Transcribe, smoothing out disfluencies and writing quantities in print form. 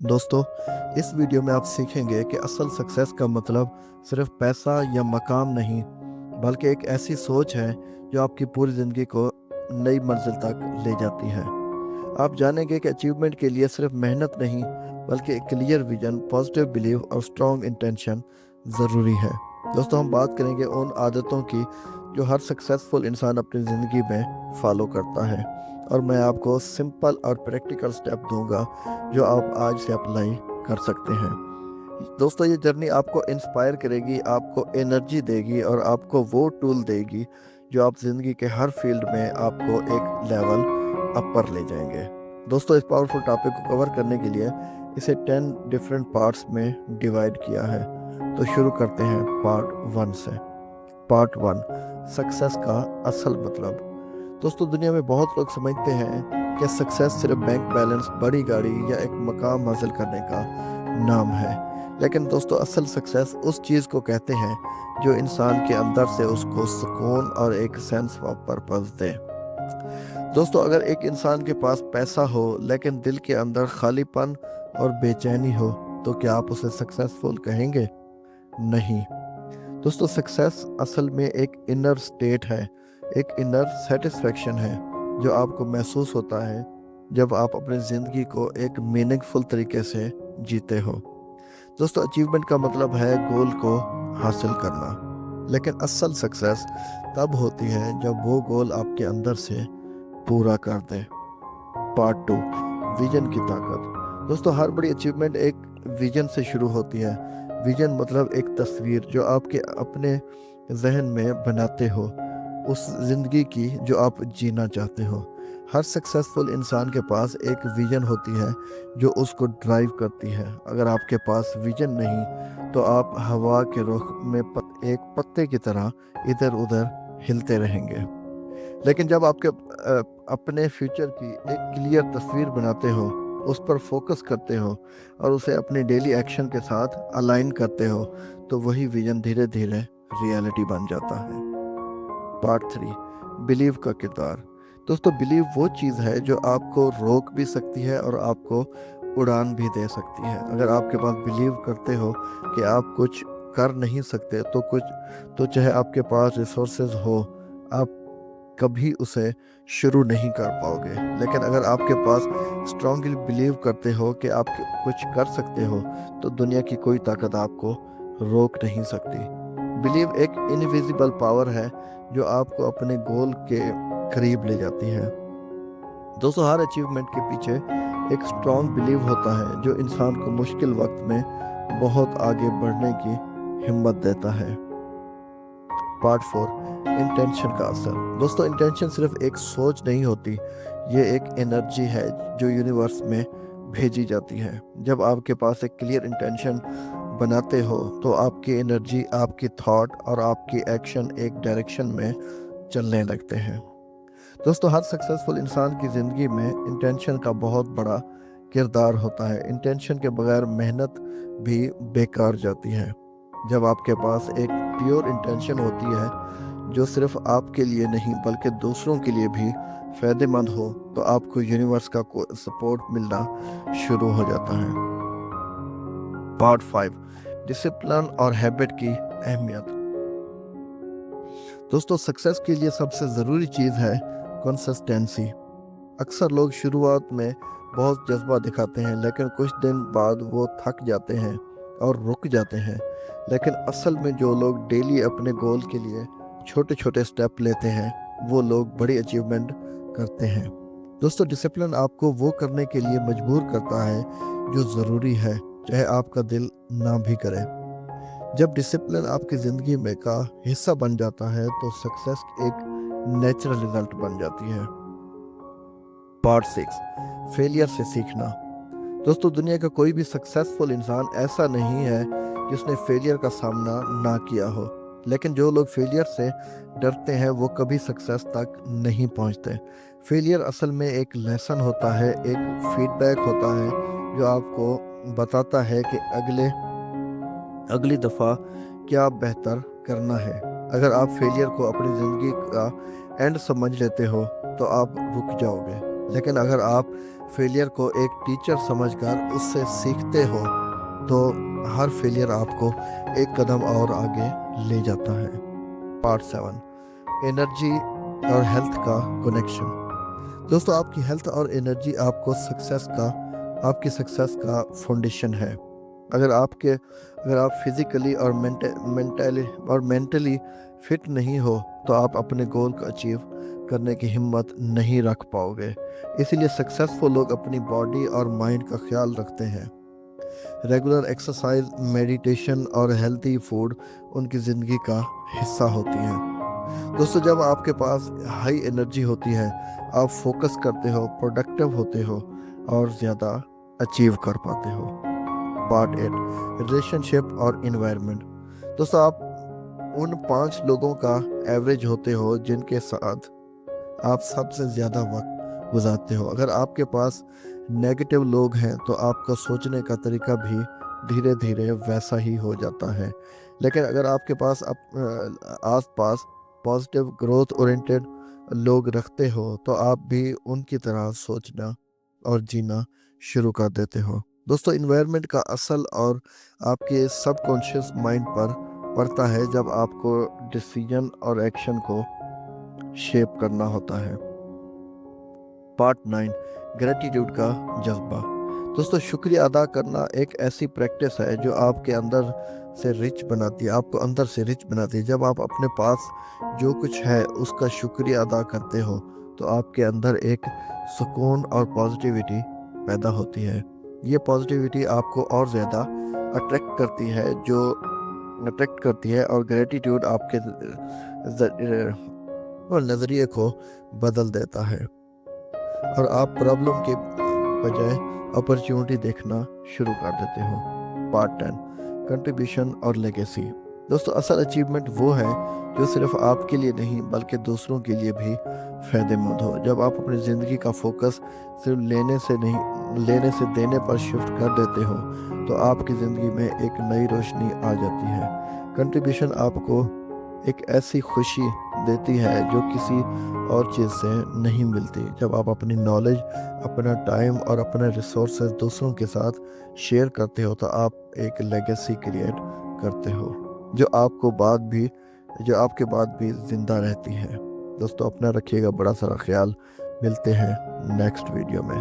दोस्तों, इस वीडियो में आप सीखेंगे कि असल सक्सेस का मतलब सिर्फ पैसा या मकाम नहीं, बल्कि एक ऐसी सोच है जो आपकी पूरी ज़िंदगी को नई मंजिल तक ले जाती है। आप जानेंगे कि अचीवमेंट के लिए सिर्फ मेहनत नहीं, बल्कि एक क्लियर विजन, पॉजिटिव बिलीव और स्ट्रॉन्ग इंटेंशन ज़रूरी है। दोस्तों, हम बात करेंगे उन आदतों की जो हर सक्सेसफुल इंसान अपनी ज़िंदगी में फॉलो करता है, और मैं आपको सिंपल और प्रैक्टिकल स्टेप दूंगा जो आप आज से अप्लाई कर सकते हैं। दोस्तों, ये जर्नी आपको इंस्पायर करेगी, आपको एनर्जी देगी और आपको वो टूल देगी जो आप ज़िंदगी के हर फील्ड में आपको एक लेवल अपर ले जाएंगे। दोस्तों, इस पावरफुल टॉपिक को कवर करने के लिए इसे 10 डिफरेंट पार्ट्स में डिवाइड किया है। तो शुरू करते हैं पार्ट 1 से। पार्ट 1, सक्सेस का असल मतलब। दोस्तों, दुनिया में बहुत लोग समझते हैं कि सक्सेस सिर्फ बैंक बैलेंस, बड़ी गाड़ी या एक मकाम हासिल करने का नाम है। लेकिन दोस्तों, असल सक्सेस उस चीज़ को कहते हैं जो इंसान के अंदर से उसको सुकून और एक सेंस ऑफ पर्पस दे। दोस्तों, अगर एक इंसान के पास पैसा हो लेकिन दिल के अंदर खालीपन और बेचैनी हो, तो क्या आप उसे सक्सेसफुल कहेंगे? नहीं। दोस्तों, सक्सेस असल में एक इनर स्टेट है, एक इनर सेटिस्फैक्शन है जो आपको महसूस होता है जब आप अपनी ज़िंदगी को एक मीनिंगफुल तरीके से जीते हो। दोस्तों, अचीवमेंट का मतलब है गोल को हासिल करना, लेकिन असल सक्सेस तब होती है जब वो गोल आपके अंदर से पूरा कर दे। पार्ट 2, विजन की ताकत। दोस्तों, हर बड़ी अचीवमेंट एक विजन से शुरू होती है। विजन मतलब एक तस्वीर जो आपके अपने जहन में बनाते हो, उस ज़िंदगी की जो आप जीना चाहते हो। हर सक्सेसफुल इंसान के पास एक विजन होती है जो उसको ड्राइव करती है। अगर आपके पास विजन नहीं, तो आप हवा के रुख में एक पत्ते की तरह इधर उधर हिलते रहेंगे। लेकिन जब आपके अपने फ्यूचर की एक क्लियर तस्वीर बनाते हो, उस पर फोकस करते हो और उसे अपने डेली एक्शन के साथ अलाइन करते हो, तो वही विजन धीरे धीरे रियलिटी बन जाता है। पार्ट 3, बिलीव का किरदार। दोस्तों, बिलीव वो चीज़ है जो आपको रोक भी सकती है और आपको उड़ान भी दे सकती है। अगर आपके पास बिलीव करते हो कि आप कुछ कर नहीं सकते, तो चाहे आपके पास रिसोर्सेज हो, आप कभी उसे शुरू नहीं कर पाओगे। लेकिन अगर आपके पास स्ट्रांगली बिलीव करते हो कि आप कुछ कर सकते हो, तो दुनिया की कोई ताकत आपको रोक नहीं सकती। बिलीव एक इनविजिबल पावर है जो आपको अपने गोल के करीब ले जाती है। दोस्तों, हर अचीवमेंट के पीछे एक स्ट्रांग बिलीव होता है जो इंसान को मुश्किल वक्त में बहुत आगे बढ़ने की हिम्मत देता है। पार्ट 4, इंटेंशन का असर। दोस्तों, इंटेंशन सिर्फ एक सोच नहीं होती, ये एक एनर्जी है जो यूनिवर्स में भेजी जाती है। जब आपके पास एक क्लियर इंटेंशन बनाते हो, तो आपकी एनर्जी, आपकी थॉट और आपकी एक्शन एक डायरेक्शन में चलने लगते हैं। दोस्तों, हर सक्सेसफुल इंसान की ज़िंदगी में इंटेंशन का बहुत बड़ा किरदार होता है। इंटेंशन के बगैर मेहनत भी बेकार जाती है। जब आपके पास एक प्योर इंटेंशन होती है जो सिर्फ आपके लिए नहीं बल्कि दूसरों के लिए भी फायदेमंद हो, तो आपको यूनिवर्स का सपोर्ट मिलना शुरू हो जाता है। पार्ट 5, डिसिप्लिन और हैबिट की अहमियत। दोस्तों, सक्सेस के लिए सबसे ज़रूरी चीज़ है कंसिस्टेंसी। अक्सर लोग शुरुआत में बहुत जज्बा दिखाते हैं, लेकिन कुछ दिन बाद वो थक जाते हैं और रुक जाते हैं। लेकिन असल में जो लोग डेली अपने गोल के लिए छोटे छोटे स्टेप लेते हैं, वो लोग बड़ी अचीवमेंट करते हैं। दोस्तों, डिसिप्लिन आपको वो करने के लिए मजबूर करता है जो ज़रूरी है, चाहे आपका दिल ना भी करे। जब डिसिप्लिन आपकी ज़िंदगी में का हिस्सा बन जाता है, तो सक्सेस एक नेचुरल रिजल्ट बन जाती है। पार्ट 6, फेलियर से सीखना। दोस्तों, दुनिया का कोई भी सक्सेसफुल इंसान ऐसा नहीं है जिसने फेलियर का सामना ना किया हो। लेकिन जो लोग फेलियर से डरते हैं, वो कभी सक्सेस तक नहीं पहुंचते। फेलियर असल में एक लेसन होता है, एक फीडबैक होता है जो आपको बताता है कि अगली दफ़ा क्या बेहतर करना है। अगर आप फेलियर को अपनी ज़िंदगी का एंड समझ लेते हो, तो आप रुक जाओगे। लेकिन अगर आप फेलियर को एक टीचर समझकर उससे सीखते हो तो हर फेलियर आपको एक कदम और आगे ले जाता है। पार्ट 7, एनर्जी और हेल्थ का कनेक्शन। दोस्तों, आपकी हेल्थ और एनर्जी आपकी सक्सेस का फाउंडेशन है। अगर आप फिजिकली और मेंटली फिट नहीं हो तो आप अपने गोल को अचीव करने की हिम्मत नहीं रख पाओगे। इसीलिए सक्सेसफुल लोग अपनी बॉडी और माइंड का ख्याल रखते हैं। रेगुलर एक्सरसाइज, मेडिटेशन और हेल्थी फूड उनकी ज़िंदगी का हिस्सा होती हैं। दोस्तों, जब आपके पास हाई एनर्जी होती है, आप फोकस करते हो, प्रोडक्टिव होते हो और ज़्यादा अचीव कर पाते हो। पार्ट 8, रिलेशनशिप और इन्वायरमेंट। दोस्तों, आप उन 5 लोगों का एवरेज होते हो जिनके साथ आप सबसे ज़्यादा वक्त गुजारते हो। अगर आपके पास नेगेटिव लोग हैं तो आपका सोचने का तरीका भी धीरे धीरे वैसा ही हो जाता है। लेकिन अगर आपके पास आस पास पॉजिटिव ग्रोथ ओरिएंटेड लोग रखते हो तो आप भी उनकी तरह सोचना और जीना शुरू कर देते हो। दोस्तों, इन्वायरमेंट का असर और आपके सबकॉन्शियस माइंड पर पड़ता है जब आपको डिसीजन और एक्शन को शेप करना होता है। पार्ट 9, ग्रेटिट्यूड का जज्बा। दोस्तों, शुक्रिया अदा करना एक ऐसी प्रैक्टिस है जो आपको अंदर से रिच बनाती है। जब आप अपने पास जो कुछ है उसका शुक्रिया अदा करते हो तो आपके अंदर एक सुकून और पॉजिटिविटी पैदा होती है। ये पॉजिटिविटी आपको और ज़्यादा अट्रैक्ट करती है और ग्रेटिट्यूड आपके नज़रिए को बदल देता है और आप प्रॉब्लम के बजाय अपॉर्चुनिटी देखना शुरू कर देते हो। पार्ट 10, कंट्रीब्यूशन और लेगेसी। दोस्तों, असल अचीवमेंट वो है जो सिर्फ आपके लिए नहीं बल्कि दूसरों के लिए भी फ़ायदेमंद हो। जब आप अपनी ज़िंदगी का फोकस सिर्फ लेने से देने पर शिफ्ट कर देते हो तो आपकी ज़िंदगी में एक नई रोशनी आ जाती है। कंट्रीब्यूशन आपको एक ऐसी खुशी देती है जो किसी और चीज़ से नहीं मिलती। जब आप अपनी नॉलेज, अपना टाइम और अपने रिसोर्सेज दूसरों के साथ शेयर करते हो तो आप एक लेगेसी क्रिएट करते हो जो आपके बाद भी ज़िंदा रहती है। दोस्तों, अपना रखिएगा बड़ा सारा ख्याल। मिलते हैं नेक्स्ट वीडियो में।